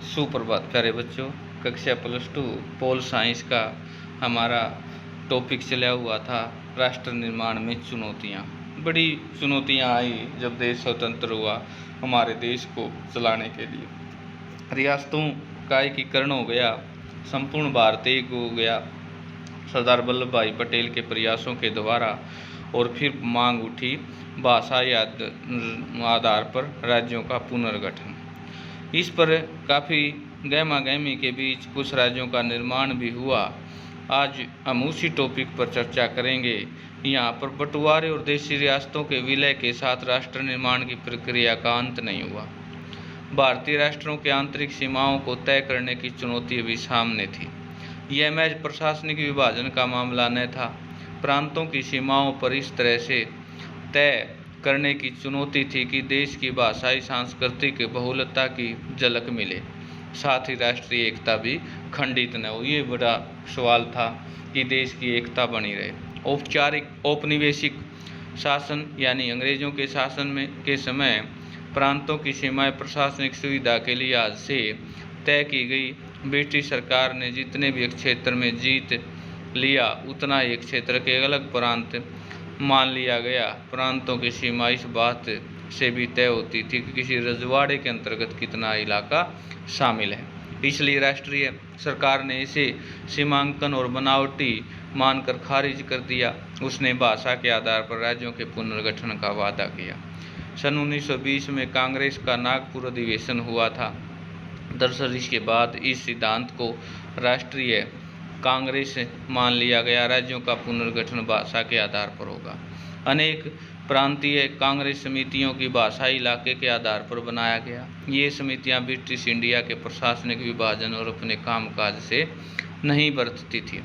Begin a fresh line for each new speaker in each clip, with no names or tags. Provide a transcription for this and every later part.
सुप्रभात प्यारे बच्चों। कक्षा +2 पोल साइंस का हमारा टॉपिक चला हुआ था राष्ट्र निर्माण में चुनौतियाँ। बड़ी चुनौतियाँ आई जब देश स्वतंत्र हुआ हमारे देश को चलाने के लिए। रियासतों का एकीकरण हो गया, संपूर्ण भारत एक हो गया सरदार वल्लभ भाई पटेल के प्रयासों के द्वारा। और फिर मांग उठी भाषा या आधार पर राज्यों का पुनर्गठन। इस पर काफ़ी गहमा गहमी के बीच कुछ राज्यों का निर्माण भी हुआ। आज हम उसी टॉपिक पर चर्चा करेंगे। यहाँ पर बंटवारे और देशी रियासतों के विलय के साथ राष्ट्र निर्माण की प्रक्रिया का अंत नहीं हुआ। भारतीय राष्ट्रों के आंतरिक सीमाओं को तय करने की चुनौती भी सामने थी। यह महज प्रशासनिक विभाजन का मामला न था, प्रांतों की सीमाओं पर इस तरह से तय करने की चुनौती थी कि देश की भाषाई सांस्कृतिक बहुलता की झलक मिले, साथ ही राष्ट्रीय एकता भी खंडित न हो। ये बड़ा सवाल था कि देश की एकता बनी रहे। औपचारिक औपनिवेशिक शासन यानी अंग्रेजों के शासन में के समय प्रांतों की सीमाएं प्रशासनिक सुविधा के लिहाज से तय की गई। ब्रिटिश सरकार ने जितने भी क्षेत्र में जीत लिया उतना ही क्षेत्र के अलग प्रांत मान लिया गया। प्रांतों की सीमा इस बात से भी तय होती थी कि किसी रजवाड़े के अंतर्गत कितना इलाका शामिल है। इसलिए राष्ट्रीय सरकार ने इसे सीमांकन और बनावटी मानकर खारिज कर दिया। उसने भाषा के आधार पर राज्यों के पुनर्गठन का वादा किया। सन 1920 में कांग्रेस का नागपुर अधिवेशन हुआ था। दरअसल इसके बाद इस सिद्धांत को राष्ट्रीय कांग्रेस मान लिया गया। राज्यों का पुनर्गठन भाषा के आधार पर होगा। अनेक प्रांतीय कांग्रेस समितियों की भाषाई इलाके के आधार पर बनाया गया। ये समितियां ब्रिटिश इंडिया के प्रशासनिक विभाजन और अपने कामकाज से नहीं बरतती थी।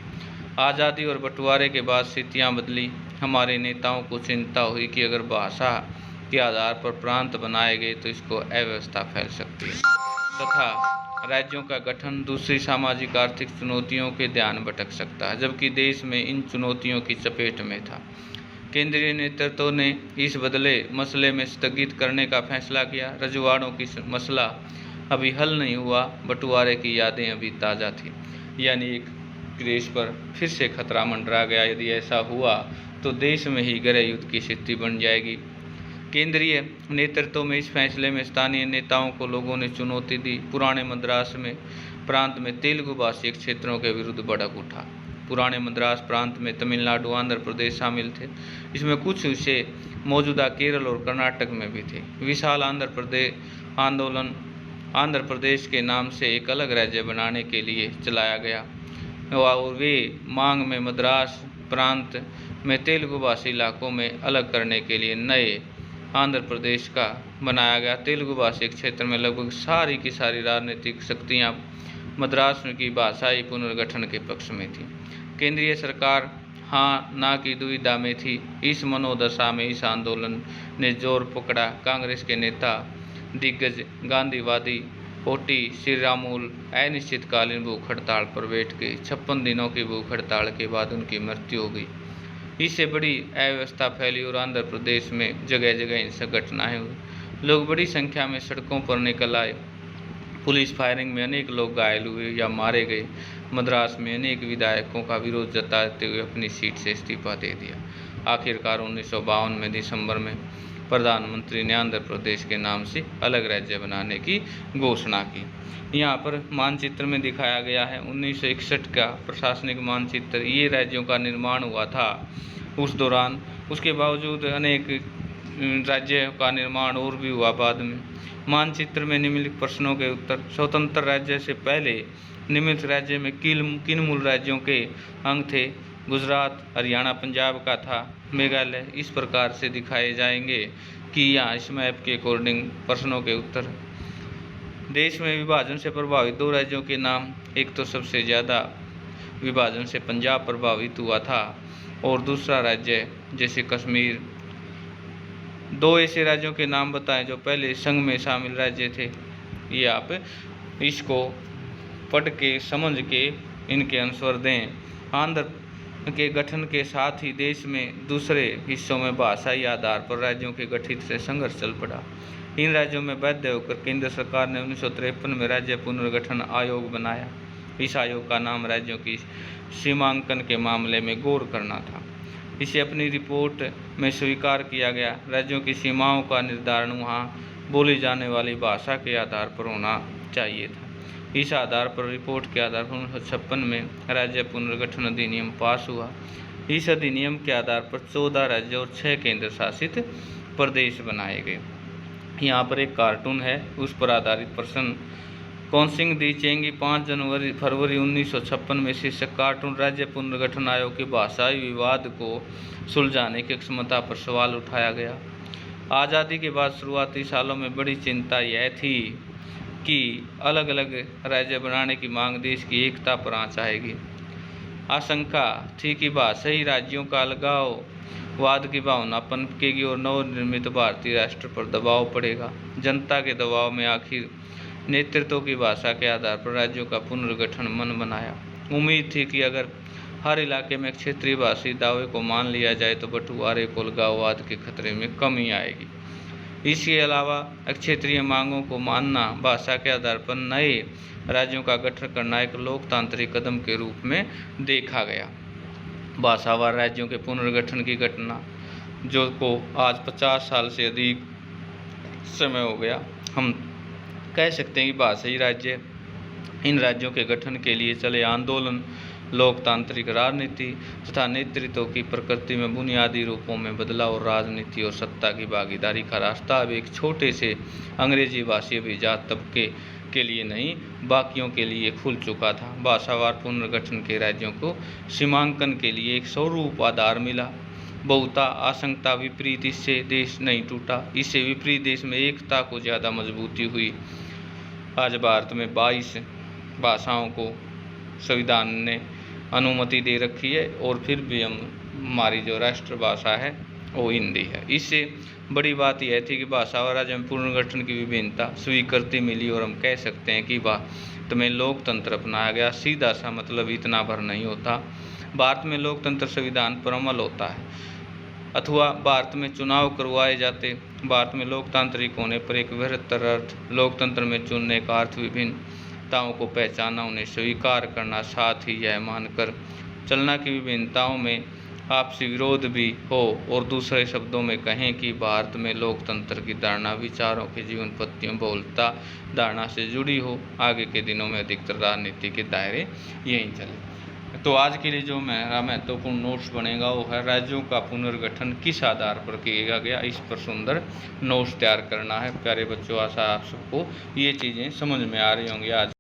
आज़ादी और बंटवारे के बाद स्थितियां बदली। हमारे नेताओं को चिंता हुई कि अगर भाषा के आधार पर प्रांत बनाए गए तो इसको अव्यवस्था फैल सकती है तथा राज्यों का गठन दूसरी सामाजिक आर्थिक चुनौतियों के ध्यान भटक सकता है, जबकि देश में इन चुनौतियों की चपेट में था। केंद्रीय नेतृत्व ने इस बदले मसले में स्थगित करने का फैसला किया। रजवाड़ों की मसला अभी हल नहीं हुआ, बंटवारे की यादें अभी ताज़ा थी, यानी एक देश पर फिर से खतरा मंडरा गया। यदि ऐसा हुआ तो देश में ही गृह युद्ध की स्थिति बन जाएगी। केंद्रीय नेतृत्व में इस फैसले में स्थानीय नेताओं को लोगों ने चुनौती दी। पुराने मद्रास में प्रांत में तेलुगु भाषी क्षेत्रों के विरुद्ध भड़क उठा। पुराने मद्रास प्रांत में तमिलनाडु, आंध्र प्रदेश शामिल थे। इसमें कुछ हिस्से मौजूदा केरल और कर्नाटक में भी थे। विशाल आंध्र प्रदेश आंदोलन आंध्र प्रदेश के नाम से एक अलग राज्य बनाने के लिए चलाया गया और वे मांग में मद्रास प्रांत में तेलुगु भाषी इलाकों में अलग करने के लिए नए आंध्र प्रदेश का बनाया गया। तेलुगु भाषी क्षेत्र में लगभग सारी की सारी राजनीतिक शक्तियां मद्रास की भाषाई पुनर्गठन के पक्ष में थी। केंद्रीय सरकार हाँ ना की दुविधा में थी। इस मनोदशा में इस आंदोलन ने जोर पकड़ा। कांग्रेस के नेता दिग्गज गांधीवादी ओटी श्रीरामुलु अनिश्चितकालीन भूख हड़ताल पर बैठ गए। 56 दिनों की भूख हड़ताल के बाद उनकी मृत्यु हो गई। इससे बड़ी अव्यवस्था फैली और आंध्र प्रदेश में जगह जगह हिंसक घटनाएं हुई। लोग बड़ी संख्या में सड़कों पर निकल आए। पुलिस फायरिंग में अनेक लोग घायल हुए या मारे गए। मद्रास में अनेक विधायकों का विरोध जताते हुए अपनी सीट से इस्तीफा दे दिया। आखिरकार 1952 में दिसंबर में प्रधानमंत्री ने आंध्र प्रदेश के नाम से अलग राज्य बनाने की घोषणा की। यहाँ पर मानचित्र में दिखाया गया है 1961 का प्रशासनिक मानचित्र। ये राज्यों का निर्माण हुआ था उस दौरान। उसके बावजूद अनेक राज्यों का निर्माण और भी हुआ बाद में। मानचित्र में निम्नलिखित प्रश्नों के उत्तर। स्वतंत्र राज्य से पहले निम्नलिखित राज्य में किन मूल राज्यों के अंग थे? गुजरात, हरियाणा, पंजाब का था। मेघालय इस प्रकार से दिखाए जाएंगे कि यहाँ इस मैप के अकॉर्डिंग प्रश्नों के उत्तर। देश में विभाजन से प्रभावित 2 राज्यों के नाम। एक तो सबसे ज़्यादा विभाजन से पंजाब प्रभावित हुआ था और दूसरा राज्य जैसे कश्मीर। 2 ऐसे राज्यों के नाम बताएं जो पहले संघ में शामिल राज्य थे। ये आप इसको पढ़ के समझ के इनके आंसर दें। आंध्र के गठन के साथ ही देश में दूसरे हिस्सों में भाषाई आधार पर राज्यों के गठित से संघर्ष चल पड़ा। इन राज्यों में बाध्य होकर केंद्र सरकार ने 1953 में राज्य पुनर्गठन आयोग बनाया। इस आयोग का नाम राज्यों की सीमांकन के मामले में गौर करना था। इसे अपनी रिपोर्ट में स्वीकार किया गया। राज्यों की सीमाओं का निर्धारण वहाँ बोली जाने वाली भाषा के आधार पर होना चाहिए था। इस आधार पर रिपोर्ट के आधार पर 1956 में राज्य पुनर्गठन अधिनियम पास हुआ। इस अधिनियम के आधार पर 14 राज्य और 6 केंद्र शासित प्रदेश बनाए गए। यहाँ पर एक कार्टून है, उस पर आधारित प्रश्न। कौनसिंग दी चेंगी 5 फरवरी 1956 में शीर्षक कार्टून राज्य पुनर्गठन आयोग के भाषाई विवाद को सुलझाने की क्षमता पर सवाल उठाया गया। आज़ादी के बाद शुरुआती सालों में बड़ी चिंता यह थी कि अलग अलग राज्य बनाने की मांग देश की एकता पर आंच आएगी। आशंका थी कि भाषाई राज्यों का अलगाववाद की भावना पनपेगी और नवनिर्मित भारतीय राष्ट्र पर दबाव पड़ेगा। जनता के दबाव में आखिर नेतृत्व की भाषा के आधार पर राज्यों का पुनर्गठन मन बनाया। उम्मीद थी कि अगर हर इलाके में क्षेत्रीय भाषी दावे को मान लिया जाए तो बंटवारे को अलगाववाद के खतरे में कमी आएगी। इसके अलावा क्षेत्रीय मांगों को मानना, भाषा के आधार पर नए राज्यों का गठन करना एक लोकतांत्रिक कदम के रूप में देखा गया। भाषावार राज्यों के पुनर्गठन की घटना जो को आज 50 साल से अधिक समय हो गया। हम कह सकते हैं कि भाषाई राज्य इन राज्यों के गठन के लिए चले आंदोलन, लोकतांत्रिक राजनीति तथा नेतृत्व की प्रकृति में बुनियादी रूपों में बदलाव और राजनीति और सत्ता की भागीदारी का रास्ता अब एक छोटे से अंग्रेजी भाषी अभिजात तबके के लिए नहीं, बाकियों के लिए खुल चुका था। भाषावार पुनर्गठन के राज्यों को सीमांकन के लिए एक स्वरूप आधार मिला। बहुता आशंका विपरीत इससे देश नहीं टूटा, इससे विपरीत देश में एकता को ज़्यादा मजबूती हुई। आज भारत में 22 भाषाओं को संविधान ने अनुमति दे रखी है और फिर भी हमारी जो राष्ट्रभाषा है वो हिंदी है। इससे बड़ी बात यह थी कि भाषावार राज्य में पुनर्गठन की विभिन्नता स्वीकृति मिली और हम कह सकते हैं कि भारत में लोकतंत्र अपनाया गया। सीधा सा मतलब इतना भर नहीं होता। भारत में लोकतंत्र संविधान पर अमल होता है अथवा भारत में चुनाव करवाए जाते। भारत में लोकतांत्रिक होने पर एक बृहत्तर अर्थ, लोकतंत्र में चुनने का अर्थ विभिन्नताओं को पहचाना, उन्हें स्वीकार करना, साथ ही यह मानकर चलना की विभिन्नताओं में आपसी विरोध भी हो और दूसरे शब्दों में कहें कि भारत में लोकतंत्र की धारणा विचारों के जीवन पत्तियों बहुलता धारणा से जुड़ी हो। आगे के दिनों में अधिकतर राजनीति के दायरे यहीं चले। तो आज के लिए जो मेरा महत्वपूर्ण नोट्स बनेगा वो है राज्यों का पुनर्गठन किस आधार पर किया गया, इस पर सुंदर नोट्स तैयार करना है। प्यारे बच्चों, आशा आप सबको ये चीज़ें समझ में आ रही होंगी। आज